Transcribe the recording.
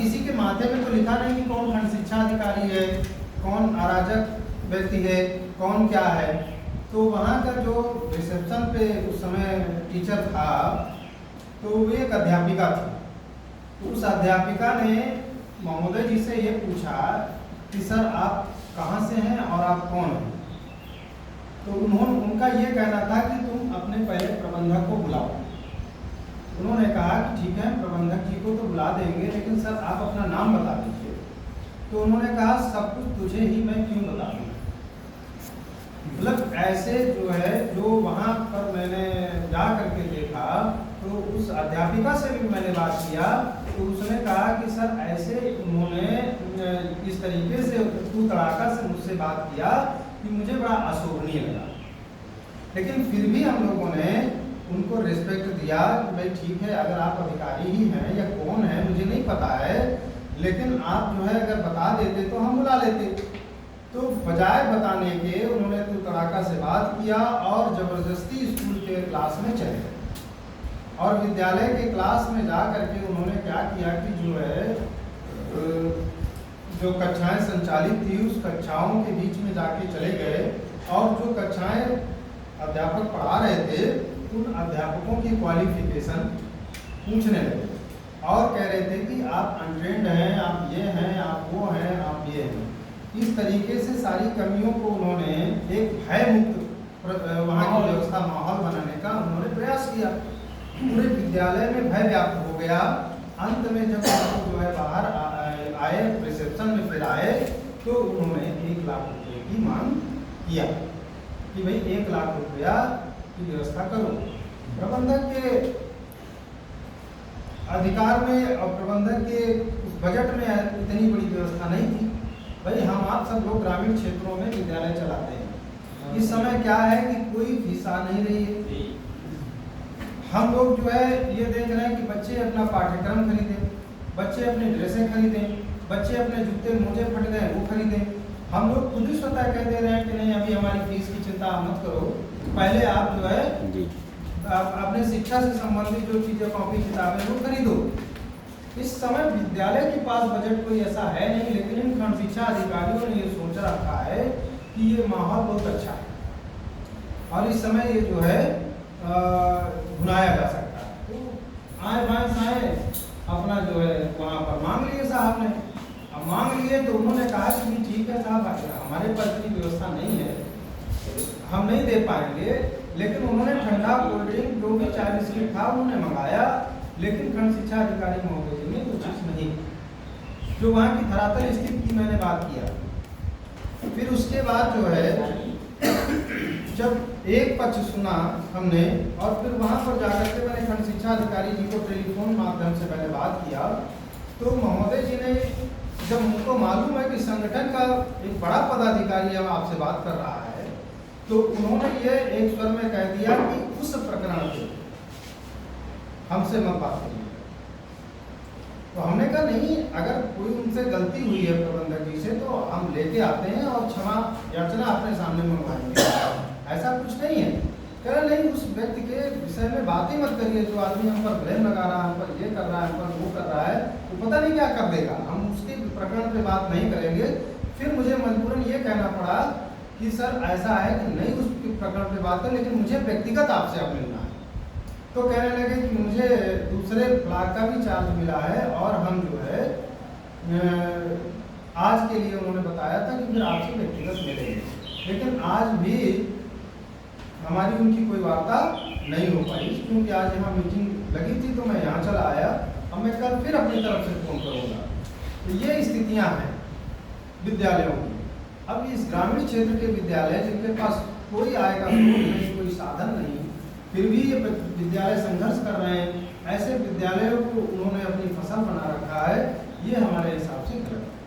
किसी के माथे में तो लिखा नहीं कि कौन खंड शिक्षा अधिकारी है, कौन अराजक व्यक्ति है, कौन क्या है। तो वहाँ का जो रिसेप्शन पे उस समय टीचर था, तो वो एक अध्यापिका थी। तो उस अध्यापिका ने महोदय जी से ये पूछा कि सर आप कहाँ से हैं और आप कौन हैं। तो उनका ये कहना था कि तुम अपने पहले प्रबंधक को बुलाओ। उन्होंने कहा कि ठीक है, प्रबंधक जी को तो बुला देंगे, लेकिन सर आप अपना नाम बता दीजिए। तो उन्होंने कहा सब कुछ तुझे ही मैं क्यों बता दूँ। मतलब ऐसे जो है, जो वहाँ पर मैंने जा करके देखा, तो उस अध्यापिका से भी मैंने बात किया, तो उसने कहा कि सर ऐसे उन्होंने इस तरीके से तू तड़ाका से मुझसे बात किया कि मुझे बड़ा अशोभनीय लगा। लेकिन फिर भी हम लोगों ने उनको रिस्पेक्ट दिया कि भाई ठीक है, अगर आप अधिकारी ही हैं या कौन है मुझे नहीं पता है, लेकिन आप जो है अगर बता देते तो हम बुला लेते। तो बजाय बताने के उन्होंने तो तड़ाका से बात किया और ज़बरदस्ती स्कूल के क्लास में चले गए। और विद्यालय के क्लास में जा करके उन्होंने क्या किया कि जो है जो कक्षाएं संचालित थी उस कक्षाओं के बीच में जाके चले गए और जो कक्षाएं अध्यापक पढ़ा रहे थे उन अध्यापकों की क्वालिफिकेशन पूछने लगे और कह रहे थे कि आप अनट्रेंड हैं, आप ये हैं, आप वो हैं, आप ये हैं। इस तरीके से सारी कमियों को उन्होंने एक भय मुक्त वहाँ की व्यवस्था माहौल बनाने का उन्होंने प्रयास किया। पूरे विद्यालय में भय व्याप्त हो गया। अंत में जब जो है बाहर आए, रिसेप्शन में फिर आए, तो उन्होंने 1 लाख रुपए की मांग किया कि भाई 1 लाख रुपया की व्यवस्था करो। प्रबंधक के अधिकार में और प्रबंधक के उस बजट में इतनी बड़ी व्यवस्था नहीं थी। भाई हम आप सब लोग ग्रामीण क्षेत्रों में विद्यालय चलाते हैं। इस समय क्या है कि कोई फीस आ नहीं रही है। हम लोग जो है ये देख रहे हैं कि बच्चे अपना पाठ्यक्रम खरीदें, बच्चे अपनी ड्रेसें खरीदें, बच्चे अपने जूते मोजे फट गए वो खरीदें। हम लोग खुद ही स्वतः कह दे रहे हैं कि नहीं अभी हमारी फीस की चिंता मत करो, पहले आप जो है अपने शिक्षा से संबंधित जो चीज़ें कॉपी किताबें वो खरीदो। इस समय विद्यालय के पास बजट कोई ऐसा है नहीं, लेकिन इन खंड शिक्षा अधिकारियों ने ये सोच रखा है कि ये माहौल बहुत अच्छा है और इस समय ये जो है भुनाया जा सकता है। तो आए बाएं साए अपना जो है वहाँ पर मांग लिए साहब ने। अब मांग लिए तो उन्होंने कहा कि ठीक है साहब, हमारे पास इतनी व्यवस्था नहीं है, हम नहीं दे पाएंगे। लेकिन उन्होंने ठंडा कोल्ड ड्रिंक जो भी चाय बिस्किट था उन्होंने मंगाया, लेकिन खंड शिक्षा अधिकारी महोदय जी ने कुछ चीज़ नहीं। जो वहाँ की धरातल स्थिति की मैंने बात किया। फिर उसके बाद जो है जब एक पक्ष सुना हमने और फिर वहाँ पर जाकर के मैंने खंड शिक्षा अधिकारी जी को टेलीफोन माध्यम से मैंने बात किया, तो महोदय जी ने जब उनको मालूम है कि संगठन का एक बड़ा पदाधिकारी अब आपसे बात कर रहा है, तो उन्होंने ये एक स्वर में कह दिया कि उस प्रकरण पे हमसे मत बात करिए। तो हमने कहा नहीं, अगर कोई उनसे गलती हुई है प्रबंधक जी से तो हम लेके आते हैं और क्षमा याचना अपने सामने मंगवाएंगे, ऐसा कुछ नहीं है। कह रहे नहीं, उस व्यक्ति के विषय में बात ही मत करिए, जो आदमी हम पर ब्लेम लगा रहा है, हम पर ये कर रहा है, हम पर वो कर रहा है, तो पता नहीं क्या कर देगा, हम उसके प्रकरण पे बात नहीं करेंगे। फिर मुझे मजबूरन ये कहना पड़ा कि सर ऐसा है कि नहीं उस प्रकरण पे बात करें, लेकिन मुझे व्यक्तिगत आपसे अब मिलना है। तो कहने लगे कि मुझे दूसरे ब्लॉक का भी चार्ज मिला है और हम जो है आज के लिए उन्होंने बताया था कि फिर आपसे व्यक्तिगत मिलेंगे, लेकिन आज भी हमारी उनकी कोई वार्ता नहीं हो पाई, क्योंकि आज यहाँ मीटिंग लगी थी तो मैं यहाँ चला आया। अब मैं कल फिर अपनी तरफ से फ़ोन करूँगा। तो ये स्थितियाँ हैं विद्यालयों की। अब इस ग्रामीण क्षेत्र के विद्यालय जिनके पास कोई आय का स्रोत नहीं, कोई साधन नहीं, फिर भी ये विद्यालय संघर्ष कर रहे हैं, ऐसे विद्यालयों को उन्होंने अपनी फसल बना रखा है, ये हमारे हिसाब से गलत है।